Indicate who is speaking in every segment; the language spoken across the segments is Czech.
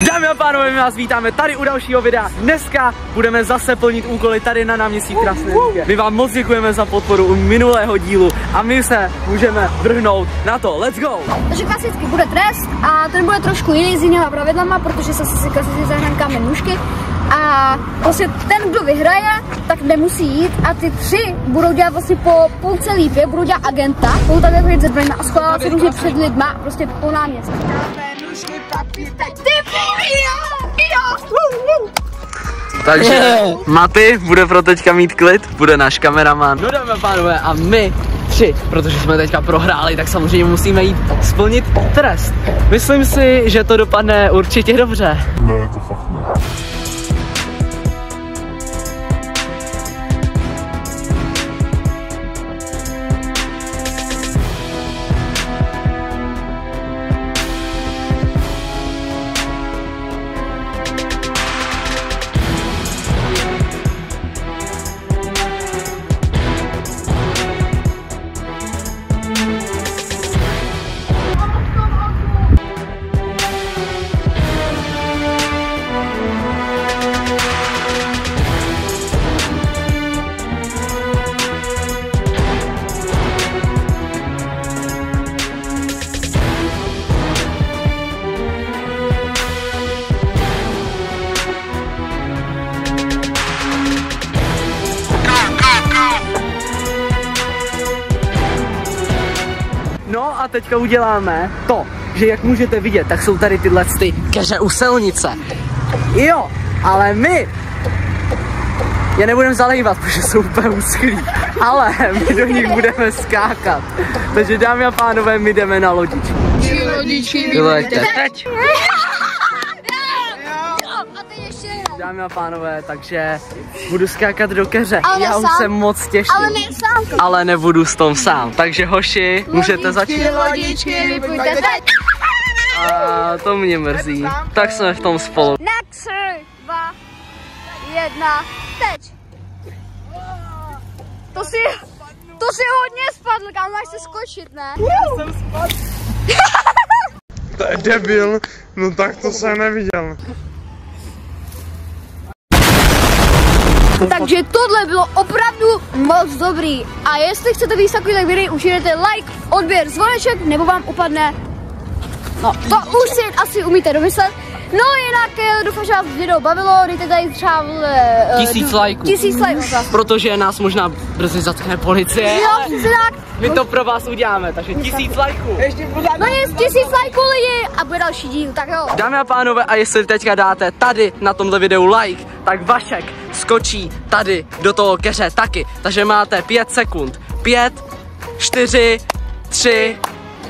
Speaker 1: Dámy a pánové, my vás vítáme tady u dalšího videa. Dneska budeme zase plnit úkoly tady na náměstí v Krásné Lípě. My vám moc děkujeme za podporu u minulého dílu a my se můžeme vrhnout na to. Let's go!
Speaker 2: Takže klasicky bude trest a ten bude trošku jiný s jinýma pravidlama, protože se si klasicky zahraňkáme nůžky. A vlastně ten, kdo vyhraje, tak nemusí jít a ty tři budou dělat vlastně po půlce Lípě, budou dělat agenta, budou tady chodit ze zbraněma a schovávat se různě před lidma, prostě po náměstí.
Speaker 1: Takže Maty bude pro teďka mít klid, bude náš kameraman. No dámy a pánové, a my tři, protože jsme teďka prohráli, tak samozřejmě musíme jít splnit trest. Myslím si, že to dopadne určitě dobře.
Speaker 3: Ne, to fakt ne.
Speaker 1: No a teďka uděláme to, že jak můžete vidět, tak jsou tady tyhle ty keře u silnice. Jo, ale my je nebudeme zalejvat, protože jsou úplně úzklí, ale my do nich budeme skákat. Takže dámy a pánové, my jdeme na lodičky. Vyleďte teď. Dámy a pánové, takže budu skákat do keře. Já už jsem moc těším.
Speaker 2: Ale ne sám.
Speaker 1: Ale nebudu s tom sám. Takže hoši, můžete začít.
Speaker 2: Lodičky, vypojďte teď.
Speaker 1: A to mě mrzí. Tak jsme v tom spolu.
Speaker 2: Na 3, 2, 1, teď. To si hodně spadl, kam máš se skočit, ne?
Speaker 1: Já jsem spadl.
Speaker 3: To je debil, no tak to jsem neviděl.
Speaker 2: Takže tohle bylo opravdu moc dobrý. A jestli chcete víc takových videí, užijete like, odběr, zvoneček, nebo vám upadne. No, to už si asi umíte domyslet. No jinak doufám, že vás video bavilo, dejte tady třeba
Speaker 1: 1000 lajků.
Speaker 2: 1000 lajků.
Speaker 1: Protože nás možná brzy zatkne policie.
Speaker 2: Jo, přesně tak.
Speaker 1: My to pro vás uděláme, takže 1000 lajků.
Speaker 2: No nic, 1000 lajků lidi a bude další díl, tak jo.
Speaker 1: Dámy a pánové, a jestli teďka dáte tady na tomhle videu like, tak Vašek skočí tady do toho keře taky. Takže máte 5 sekund. 5, 4, 3,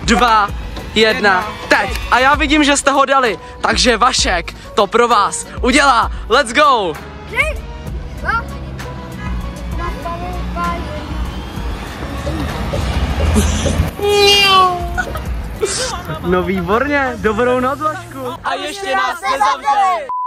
Speaker 1: 2, 1, teď. A já vidím, že jste ho dali, takže Vašek to pro vás udělá. Let's go!
Speaker 2: 3, 2,
Speaker 1: No výborně, dobrou noc, Vašku. A ještě nás nezavřeli.